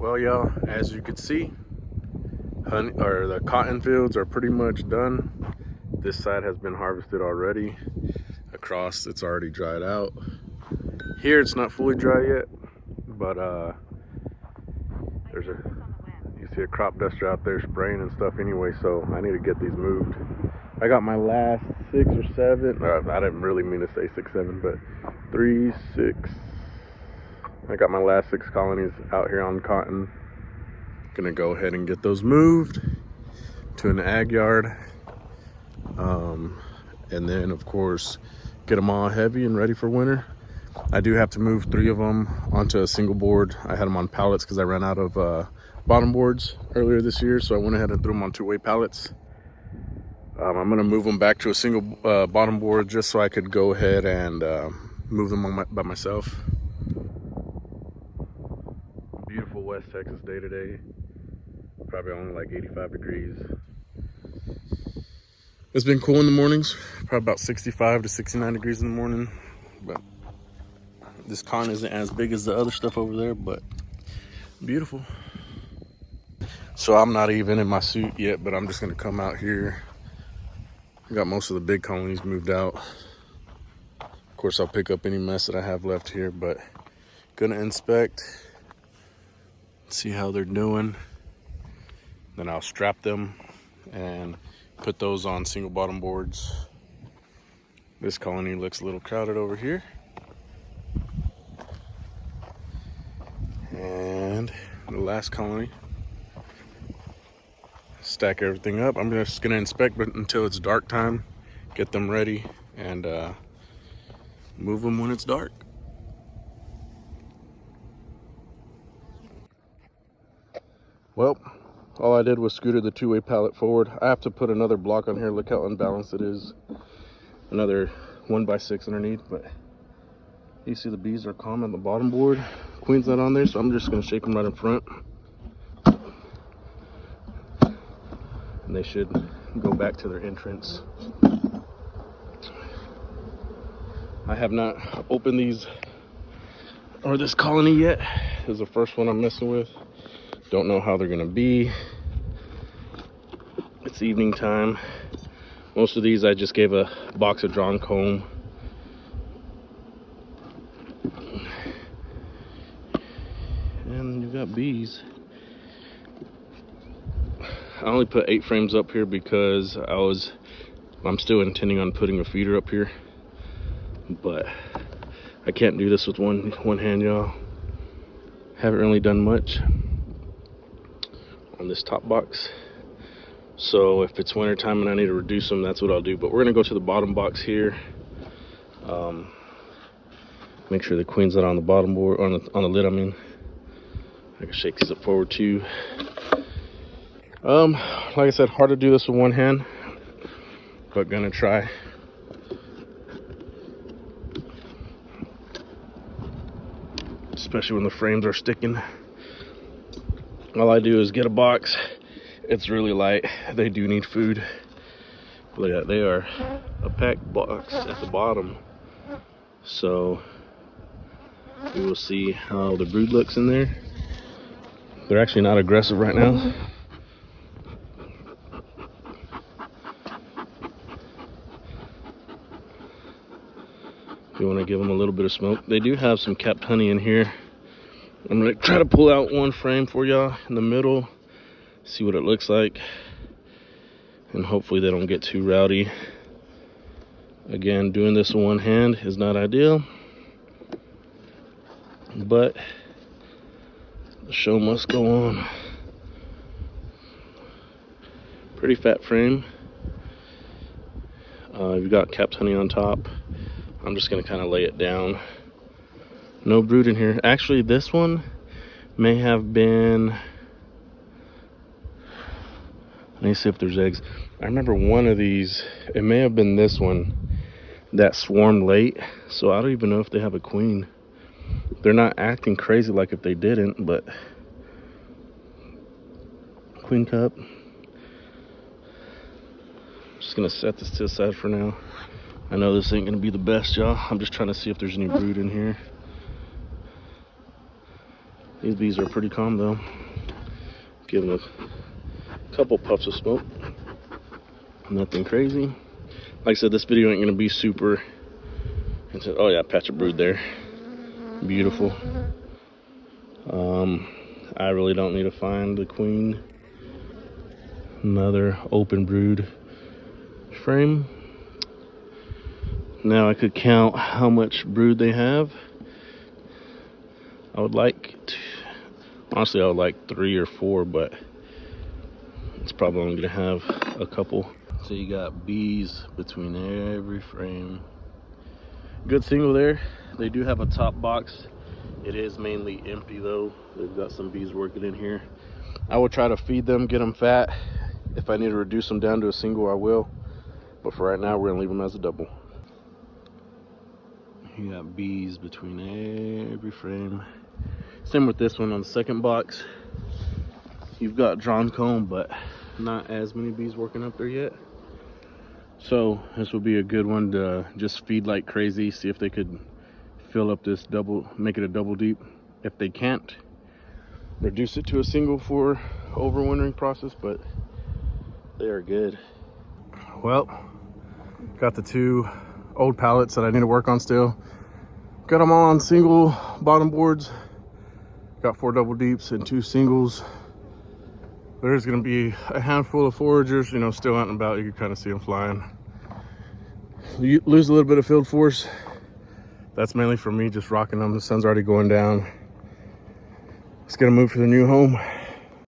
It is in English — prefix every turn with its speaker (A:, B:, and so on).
A: Well, y'all, as you can see, the cotton fields are pretty much done. This side has been harvested already. Across, it's already dried out. Here, it's not fully dry yet, but you see a crop duster out there spraying and stuff anyway, so I need to get these moved. I got my last 6 or 7, I didn't really mean to say 6, 7, but 3, 6. I got my last 6 colonies out here on cotton. Gonna go ahead and get those moved to an ag yard. And then of course, get them all heavy and ready for winter. I do have to move 3 of them onto a single board. I had them on pallets because I ran out of bottom boards earlier this year, so I went ahead and threw them on 2-way pallets. I'm gonna move them back to a single bottom board just so I could go ahead and move them by myself. Beautiful West Texas day today. Probably only like 85 degrees. It's been cool in the mornings, probably about 65 to 69 degrees in the morning. But this cotton isn't as big as the other stuff over there, but beautiful. So I'm not even in my suit yet, but I'm just gonna come out here. I got most of the big colonies moved out. Of course, I'll pick up any mess that I have left here, but gonna inspect, see how they're doing. Then I'll strap them and put those on single bottom boards. This colony looks a little crowded over here. And the last colony. Stack everything up. I'm just gonna inspect until it's dark time, get them ready, and move them when it's dark. Well, all I did was scooter the 2-way pallet forward. I have to put another block on here. Look how unbalanced it is. Another 1x6 underneath, but you see the bees are calm on the bottom board. Queen's not on there, so I'm just gonna shake them right in front. And they should go back to their entrance. I have not opened these or this colony yet. This is the first one I'm messing with. Don't know how they're gonna be. It's evening time. Most of these I just gave a box of drawn comb. And you got bees. I only put 8 frames up here because I'm still intending on putting a feeder up here, but I can't do this with one hand, y'all. Haven't really done much on this top box, so if it's winter time and I need to reduce them, that's what I'll do. But we're gonna go to the bottom box here. Make sure the queen's not on the bottom board, on the lid. I mean, I can shake these up forward too. Like I said, hard to do this with one hand, but gonna try. Especially when the frames are sticking. All I do is get a box. It's really light. They do need food. Look at that, they are a packed box at the bottom. So we will see how the brood looks in there. They're actually not aggressive right now. You want to give them a little bit of smoke. They do have some capped honey in here. I'm gonna try to pull out one frame for y'all in the middle, see what it looks like, and hopefully they don't get too rowdy. Again, doing this with one hand is not ideal, but the show must go on. Pretty fat frame. You've got capped honey on top. I'm just gonna kind of lay it down. No brood in here. Actually, this one may have been, let me see if there's eggs. I remember one of these, it may have been this one that swarmed late, so I don't even know if they have a queen. They're not acting crazy like if they didn't, but queen cup. Just gonna set this to the side for now. I know this ain't gonna be the best, y'all. I'm just trying to see if there's any brood in here. These bees are pretty calm though. Giving a couple puffs of smoke. Nothing crazy. Like I said, this video ain't gonna be super into, oh yeah, patch of brood there. Beautiful. I really don't need to find the queen. Another open brood frame. Now I could count how much brood they have. I would like to, honestly I would like 3 or 4, but it's probably only gonna have a couple. So you got bees between every frame. Good single there. They do have a top box. It is mainly empty though. They've got some bees working in here. I will try to feed them, get them fat. If I need to reduce them down to a single, I will. But for right now, we're gonna leave them as a double. You got bees between every frame. Same with this one on the second box. You've got drawn comb, but not as many bees working up there yet. So this will be a good one to just feed like crazy, see if they could fill up this double, make it a double deep. If they can't, reduce it to a single for overwintering process, but they are good. Well, got the 2 old pallets that I need to work on still. Got them all on single bottom boards. Got 4 double deeps and 2 singles. There's gonna be a handful of foragers, you know, still out and about. You can kind of see them flying. You lose a little bit of field force. That's mainly for me just rocking them. The sun's already going down. It's gonna move to the new home.